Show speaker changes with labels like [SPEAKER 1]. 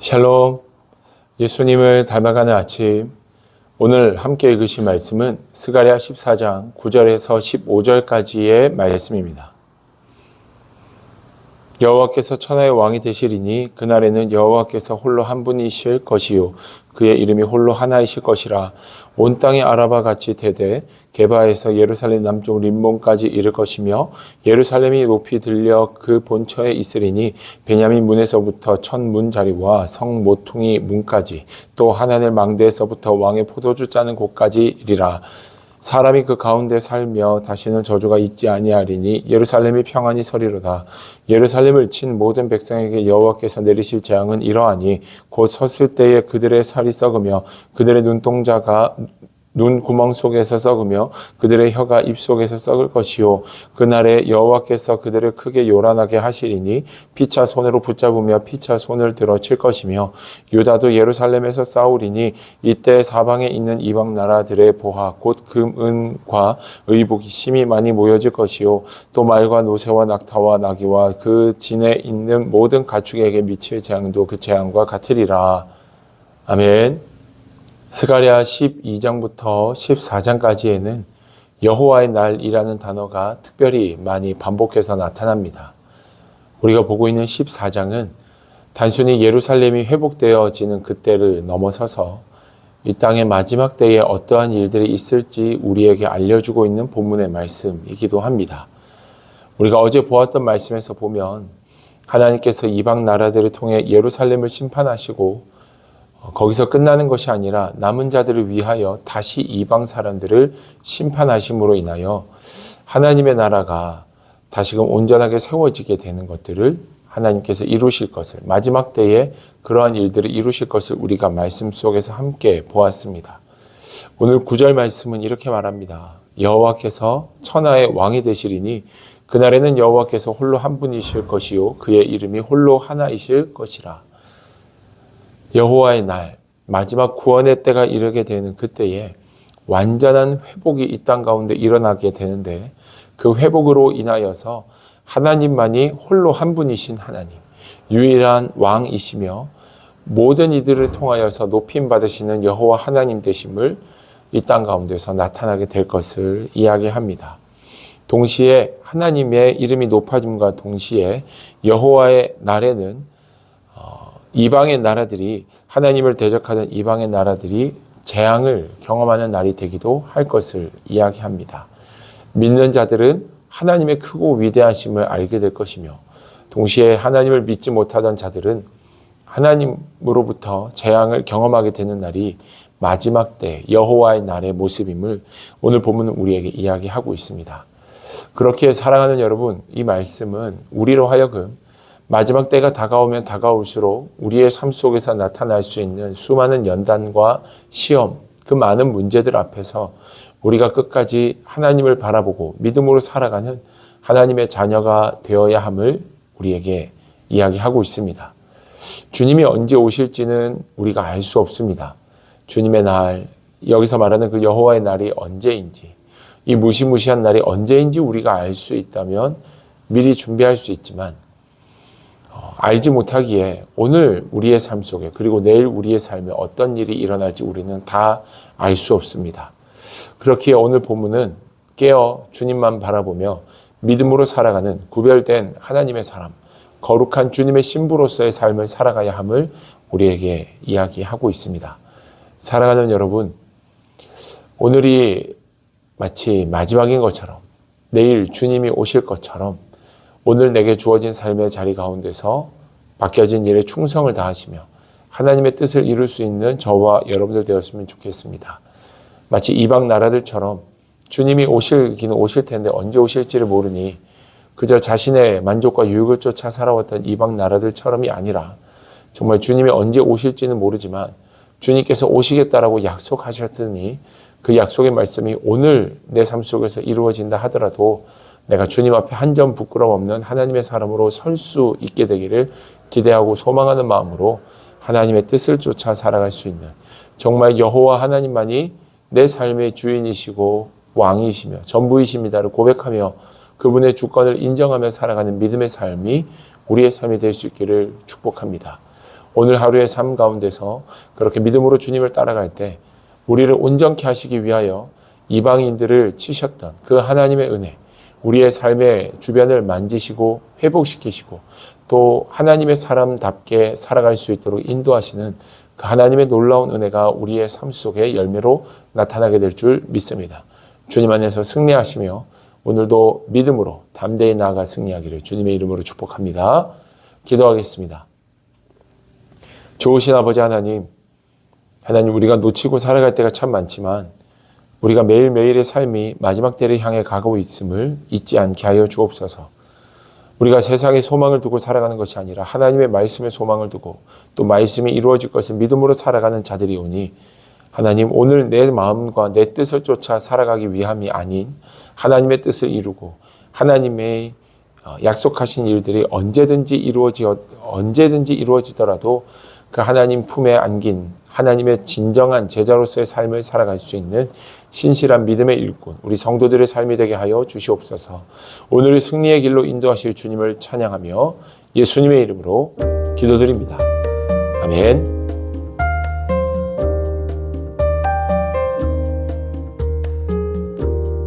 [SPEAKER 1] 샬롬, 예수님을 닮아가는 아침. 오늘 함께 읽으실 말씀은 스가랴 14장 9절에서 15절까지의 말씀입니다. 여호와께서 천하의 왕이 되시리니 그날에는 여호와께서 홀로 한 분이실 것이요 그의 이름이 홀로 하나이실 것이라. 온 땅이 아라바 같이 되되 게바에서 예루살렘 남쪽 림몬까지 이를 것이며 예루살렘이 높이 들려 그 본처에 있으리니 베냐민 문에서부터 첫 문자리와 성 모퉁이 문까지 또 하나넬 망대에서부터 왕의 포도주 짜는 곳까지리라. 사람이 그 가운데 살며 다시는 저주가 있지 아니하리니 예루살렘이 평안히 서리로다. 예루살렘을 친 모든 백성에게 여호와께서 내리실 재앙은 이러하니 곧 섰을 때에 그들의 살이 썩으며 그들의 눈동자가 눈 구멍 속에서 썩으며 그들의 혀가 입 속에서 썩을 것이요 그날에 여호와께서 그들을 크게 요란하게 하시리니 피차 손으로 붙잡으며 피차 손을 들어 칠 것이며 유다도 예루살렘에서 싸우리니 이때 사방에 있는 이방 나라들의 보화 곧 금, 은과 의복이 심히 많이 모여질 것이요 또 말과 노새와 낙타와 나귀와 그 진에 있는 모든 가축에게 미칠 재앙도 그 재앙과 같으리라. 아멘. 스가랴 12장부터 14장까지에는 여호와의 날이라는 단어가 특별히 많이 반복해서 나타납니다. 우리가 보고 있는 14장은 단순히 예루살렘이 회복되어지는 그때를 넘어서서 이 땅의 마지막 때에 어떠한 일들이 있을지 우리에게 알려주고 있는 본문의 말씀이기도 합니다. 우리가 어제 보았던 말씀에서 보면 하나님께서 이방 나라들을 통해 예루살렘을 심판하시고 거기서 끝나는 것이 아니라 남은 자들을 위하여 다시 이방 사람들을 심판하심으로 인하여 하나님의 나라가 다시금 온전하게 세워지게 되는 것들을 하나님께서 이루실 것을, 마지막 때에 그러한 일들을 이루실 것을 우리가 말씀 속에서 함께 보았습니다. 오늘 9절 말씀은 이렇게 말합니다. 여호와께서 천하의 왕이 되시리니 그날에는 여호와께서 홀로 한 분이실 것이요 그의 이름이 홀로 하나이실 것이라. 여호와의 날, 마지막 구원의 때가 이르게 되는 그때에 완전한 회복이 이 땅 가운데 일어나게 되는데 그 회복으로 인하여서 하나님만이 홀로 한 분이신 하나님, 유일한 왕이시며 모든 이들을 통하여서 높임 받으시는 여호와 하나님 되심을 이 땅 가운데서 나타나게 될 것을 이야기합니다. 동시에 하나님의 이름이 높아짐과 동시에 여호와의 날에는 이방의 나라들이 하나님을 대적하는 이방의 나라들이 재앙을 경험하는 날이 되기도 할 것을 이야기합니다. 믿는 자들은 하나님의 크고 위대하심을 알게 될 것이며 동시에 하나님을 믿지 못하던 자들은 하나님으로부터 재앙을 경험하게 되는 날이 마지막 때 여호와의 날의 모습임을 오늘 본문은 우리에게 이야기하고 있습니다. 그렇게 사랑하는 여러분, 이 말씀은 우리로 하여금 마지막 때가 다가오면 다가올수록 우리의 삶 속에서 나타날 수 있는 수많은 연단과 시험, 그 많은 문제들 앞에서 우리가 끝까지 하나님을 바라보고 믿음으로 살아가는 하나님의 자녀가 되어야 함을 우리에게 이야기하고 있습니다. 주님이 언제 오실지는 우리가 알 수 없습니다. 주님의 날, 여기서 말하는 그 여호와의 날이 언제인지, 이 무시무시한 날이 언제인지 우리가 알 수 있다면 미리 준비할 수 있지만 알지 못하기에 오늘 우리의 삶 속에 그리고 내일 우리의 삶에 어떤 일이 일어날지 우리는 다 알 수 없습니다. 그렇기에 오늘 본문은 깨어 주님만 바라보며 믿음으로 살아가는 구별된 하나님의 사람, 거룩한 주님의 신부로서의 삶을 살아가야 함을 우리에게 이야기하고 있습니다. 사랑하는 여러분, 오늘이 마치 마지막인 것처럼 내일 주님이 오실 것처럼 오늘 내게 주어진 삶의 자리 가운데서 맡겨진 일에 충성을 다하시며 하나님의 뜻을 이룰 수 있는 저와 여러분들 되었으면 좋겠습니다. 마치 이방 나라들처럼 주님이 오실기는 오실 텐데 언제 오실지를 모르니 그저 자신의 만족과 유익을 쫓아 살아왔던 이방 나라들처럼이 아니라 정말 주님이 언제 오실지는 모르지만 주님께서 오시겠다라고 약속하셨으니 그 약속의 말씀이 오늘 내 삶 속에서 이루어진다 하더라도 내가 주님 앞에 한 점 부끄럼 없는 하나님의 사람으로 설 수 있게 되기를 기대하고 소망하는 마음으로 하나님의 뜻을 쫓아 살아갈 수 있는 정말 여호와 하나님만이 내 삶의 주인이시고 왕이시며 전부이십니다를 고백하며 그분의 주권을 인정하며 살아가는 믿음의 삶이 우리의 삶이 될 수 있기를 축복합니다. 오늘 하루의 삶 가운데서 그렇게 믿음으로 주님을 따라갈 때 우리를 온전케 하시기 위하여 이방인들을 치셨던 그 하나님의 은혜, 우리의 삶의 주변을 만지시고 회복시키시고 또 하나님의 사람답게 살아갈 수 있도록 인도하시는 그 하나님의 놀라운 은혜가 우리의 삶 속에 열매로 나타나게 될 줄 믿습니다. 주님 안에서 승리하시며 오늘도 믿음으로 담대히 나아가 승리하기를 주님의 이름으로 축복합니다. 기도하겠습니다. 좋으신 아버지 하나님, 우리가 놓치고 살아갈 때가 참 많지만 우리가 매일매일의 삶이 마지막 때를 향해 가고 있음을 잊지 않게 하여 주옵소서. 우리가 세상에 소망을 두고 살아가는 것이 아니라 하나님의 말씀에 소망을 두고 또 말씀이 이루어질 것을 믿음으로 살아가는 자들이 오니 하나님, 오늘 내 마음과 내 뜻을 쫓아 살아가기 위함이 아닌 하나님의 뜻을 이루고 하나님의 약속하신 일들이 언제든지 이루어지더라도 그 하나님 품에 안긴 하나님의 진정한 제자로서의 삶을 살아갈 수 있는 신실한 믿음의 일꾼, 우리 성도들의 삶이 되게 하여 주시옵소서. 오늘 승리의 길로 인도하실 주님을 찬양하며 예수님의 이름으로 기도드립니다. 아멘.